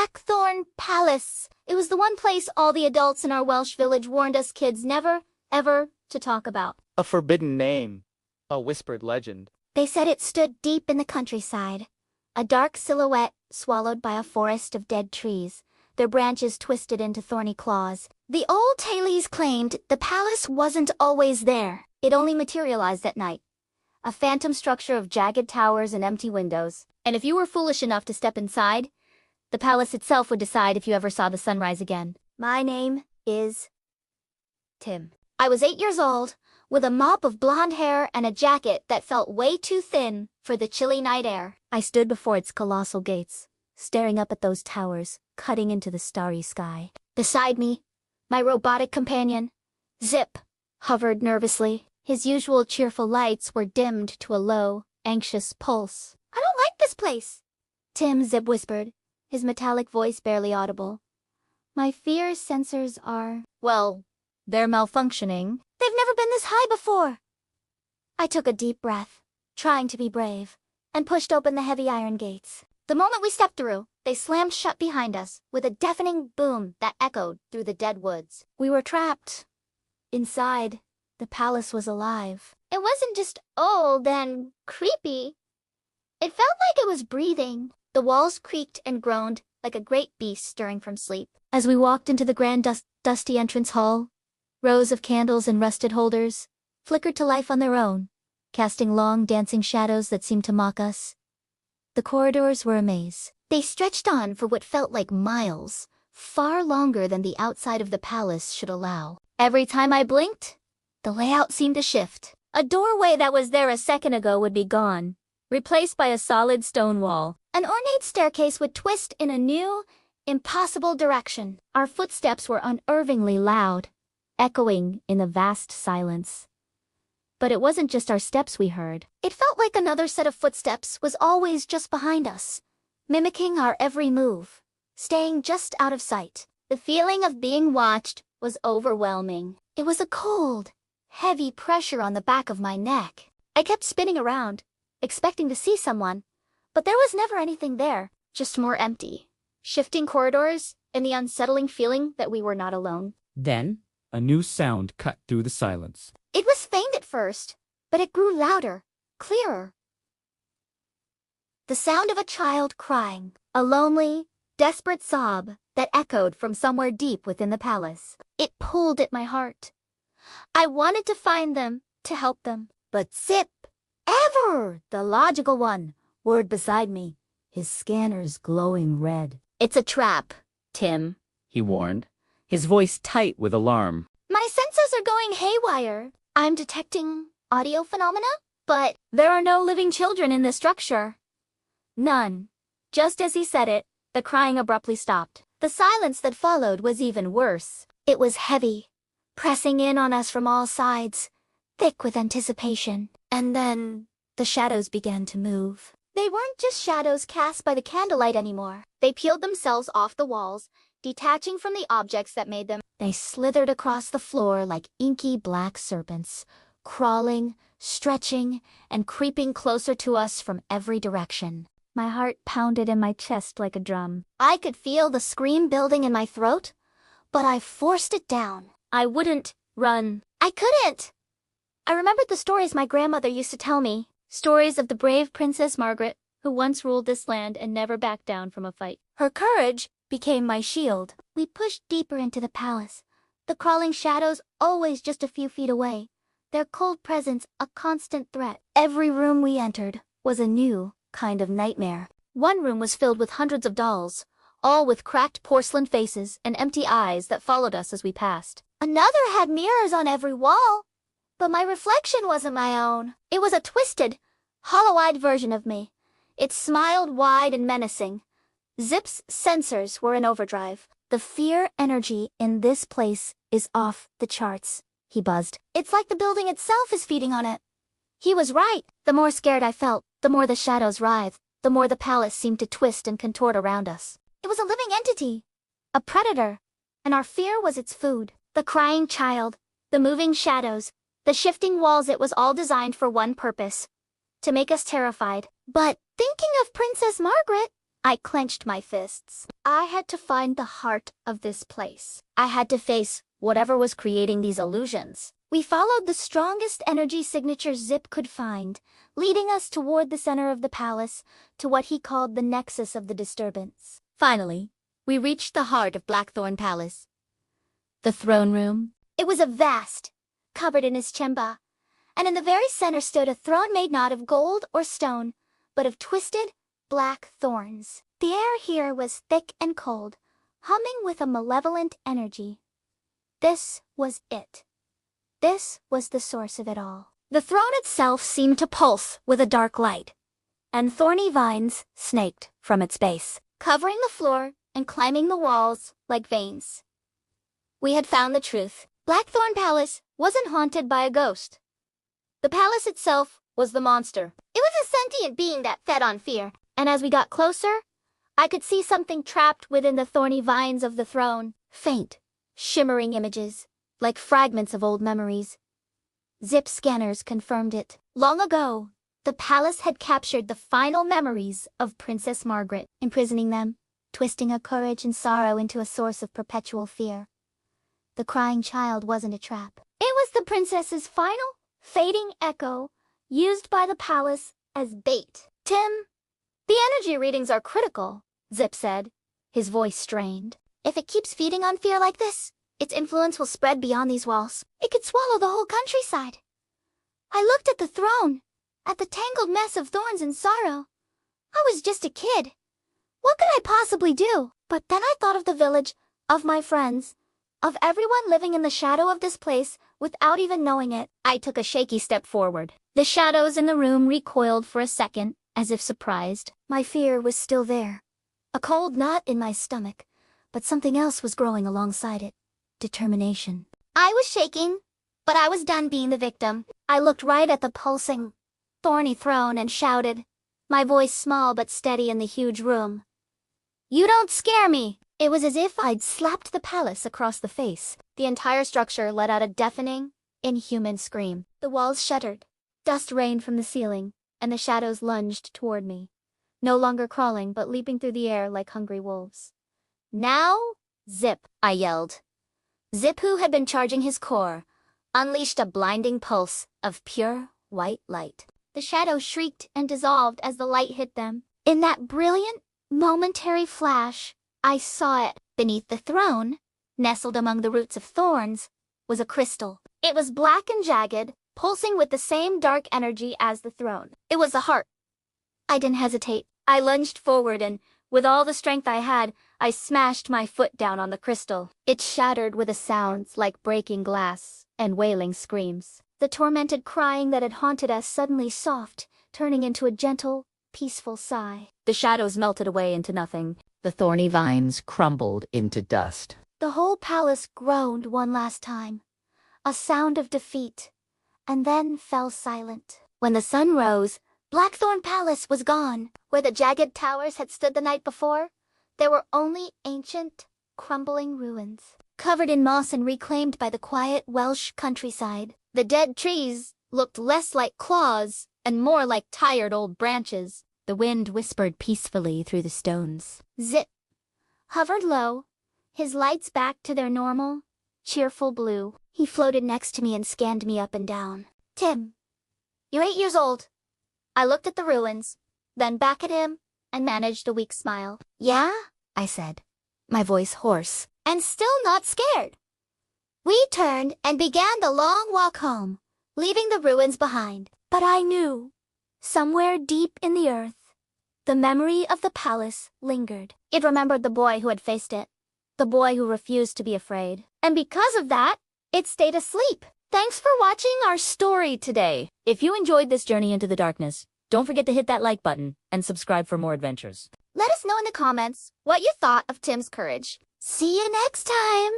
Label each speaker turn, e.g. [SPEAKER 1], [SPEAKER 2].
[SPEAKER 1] Blackthorn Palace. It was the one place all the adults in our Welsh village warned us kids never, ever to talk about.
[SPEAKER 2] A forbidden name. A whispered legend.
[SPEAKER 1] They said it stood deep in the countryside, a dark silhouette swallowed by a forest of dead trees, their branches twisted into thorny claws. The old tales claimed the palace wasn't always there. It only materialized at night. A phantom structure of jagged towers and empty windows. And if you were foolish enough to step inside, the palace itself would decide if you ever saw the sunrise again. My name is Tim. I was 8 years old, with a mop of blonde hair and a jacket that felt way too thin for the chilly night air. I stood before its colossal gates, staring up at those towers, cutting into the starry sky. Beside me, my robotic companion, Zip, hovered nervously. His usual cheerful lights were dimmed to a low, anxious pulse. I don't like this place, Tim, Zip whispered, his metallic voice barely audible. My fear sensors are, well, they're malfunctioning. They've never been this high before. I took a deep breath, trying to be brave, and pushed open the heavy iron gates. The moment we stepped through, they slammed shut behind us with a deafening boom that echoed through the dead woods. We were trapped. Inside, the palace was alive. It wasn't just old and creepy. It felt like it was breathing. The walls creaked and groaned like a great beast stirring from sleep. As we walked into the grand dusty entrance hall, rows of candles and rusted holders flickered to life on their own, casting long dancing shadows that seemed to mock us. The corridors were a maze. They stretched on for what felt like miles, far longer than the outside of the palace should allow. Every time I blinked, the layout seemed to shift. A doorway that was there a second ago would be gone, replaced by a solid stone wall. An ornate staircase would twist in a new, impossible direction. Our footsteps were unnervingly loud, echoing in the vast silence. But it wasn't just our steps we heard. It felt like another set of footsteps was always just behind us, mimicking our every move, staying just out of sight. The feeling of being watched was overwhelming. It was a cold, heavy pressure on the back of my neck. I kept spinning around, expecting to see someone, but there was never anything there, just more empty, shifting corridors, and the unsettling feeling that we were not alone.
[SPEAKER 3] Then, a new sound cut through the silence.
[SPEAKER 1] It was faint at first, but it grew louder, clearer. The sound of a child crying, a lonely, desperate sob that echoed from somewhere deep within the palace. It pulled at my heart. I wanted to find them, to help them. But Zip, ever the logical one, whirred beside me, his scanners glowing red. It's a trap, Tim,
[SPEAKER 3] He warned, his voice tight with alarm.
[SPEAKER 1] My senses are going haywire. I'm detecting audio phenomena, but there are no living children in this structure. None. Just as he said it, the crying abruptly stopped. The silence that followed was even worse. It was heavy, pressing in on us from all sides, thick with anticipation. And then the shadows began to move. They weren't just shadows cast by the candlelight anymore. They peeled themselves off the walls, detaching from the objects that made them. They slithered across the floor like inky black serpents, crawling, stretching, and creeping closer to us from every direction. My heart pounded in my chest like a drum. I could feel the scream building in my throat, but I forced it down. I wouldn't run. I couldn't. I remembered the stories my grandmother used to tell me. Stories of the brave Princess Margaret, who once ruled this land and never backed down from a fight. Her courage became my shield. We pushed deeper into the palace, the crawling shadows always just a few feet away, their cold presence a constant threat. Every room we entered was a new kind of nightmare. One room was filled with hundreds of dolls, all with cracked porcelain faces and empty eyes that followed us as we passed. Another had mirrors on every wall, but my reflection wasn't my own. It was a twisted, hollow-eyed version of me. It smiled wide and menacing. Zip's sensors were in overdrive. The fear energy in this place is off the charts, he buzzed. It's like the building itself is feeding on it. He was right. The more scared I felt, the more the shadows writhed, the more the palace seemed to twist and contort around us. It was a living entity, a predator, and our fear was its food. The crying child, the moving shadows, the shifting walls, it was all designed for one purpose, to make us terrified. But thinking of Princess Margaret, I clenched my fists. I had to find the heart of this place. I had to face whatever was creating these illusions. We followed the strongest energy signature Zip could find, leading us toward the center of the palace, to what he called the nexus of the disturbance. Finally, we reached the heart of Blackthorn Palace. The throne room. It was a vast, covered in ischemba, and in the very center stood a throne made not of gold or stone, but of twisted, black thorns. The air here was thick and cold, humming with a malevolent energy. This was it. This was the source of it all. The throne itself seemed to pulse with a dark light, and thorny vines snaked from its base, covering the floor and climbing the walls like veins. We had found the truth. Blackthorn Palace wasn't haunted by a ghost. The palace itself was the monster. It was a sentient being that fed on fear, and as we got closer, I could see something trapped within the thorny vines of the throne. Faint, shimmering images, like fragments of old memories. Zip scanners confirmed it. Long ago, the palace had captured the final memories of Princess Margaret, imprisoning them, twisting her courage and sorrow into a source of perpetual fear. The crying child wasn't a trap. It was the princess's final, fading echo, used by the palace as bait. Tim, the energy readings are critical, Zip said, his voice strained. If it keeps feeding on fear like this, its influence will spread beyond these walls. It could swallow the whole countryside. I looked at the throne, at the tangled mess of thorns and sorrow. I was just a kid. What could I possibly do? But then I thought of the village, of my friends, of everyone living in the shadow of this place without even knowing it. I took a shaky step forward. The shadows in the room recoiled for a second, as if surprised. My fear was still there. A cold knot in my stomach, but something else was growing alongside it. Determination. I was shaking, but I was done being the victim. I looked right at the pulsing, thorny throne and shouted, my voice small but steady in the huge room. You don't scare me! It was as if I'd slapped the palace across the face. The entire structure let out a deafening, inhuman scream. The walls shuddered, dust rained from the ceiling, and the shadows lunged toward me, no longer crawling but leaping through the air like hungry wolves. Now, Zip, I yelled. Zip, who had been charging his core, unleashed a blinding pulse of pure, white light. The shadows shrieked and dissolved as the light hit them. In that brilliant, momentary flash, I saw it. Beneath the throne, nestled among the roots of thorns, was a crystal. It was black and jagged, pulsing with the same dark energy as the throne. It was the heart. I didn't hesitate. I lunged forward and, with all the strength I had, I smashed my foot down on the crystal. It shattered with a sound like breaking glass and wailing screams. The tormented crying that had haunted us suddenly soft, turning into a gentle, peaceful sigh. The shadows melted away into nothing.
[SPEAKER 3] The thorny vines crumbled into dust.
[SPEAKER 1] The whole palace groaned one last time, a sound of defeat, and then fell silent. When the sun rose, Blackthorn Palace was gone. Where the jagged towers had stood the night before, there were only ancient, crumbling ruins, covered in moss and reclaimed by the quiet Welsh countryside. The dead trees looked less like claws and more like tired old branches. The wind whispered peacefully through the stones. Zip hovered low, his lights back to their normal, cheerful blue. He floated next to me and scanned me up and down. Tim, you're 8 years old. I looked at the ruins, then back at him, and managed a weak smile. Yeah? I said, my voice hoarse, and still not scared. We turned and began the long walk home, leaving the ruins behind. But I knew, somewhere deep in the earth, the memory of the palace lingered. It remembered the boy who had faced it, the boy who refused to be afraid. And because of that, it stayed asleep. Thanks for watching our story today.
[SPEAKER 3] If you enjoyed this journey into the darkness, don't forget to hit that like button and subscribe for more adventures.
[SPEAKER 1] Let us know in the comments what you thought of Tim's courage. See you next time!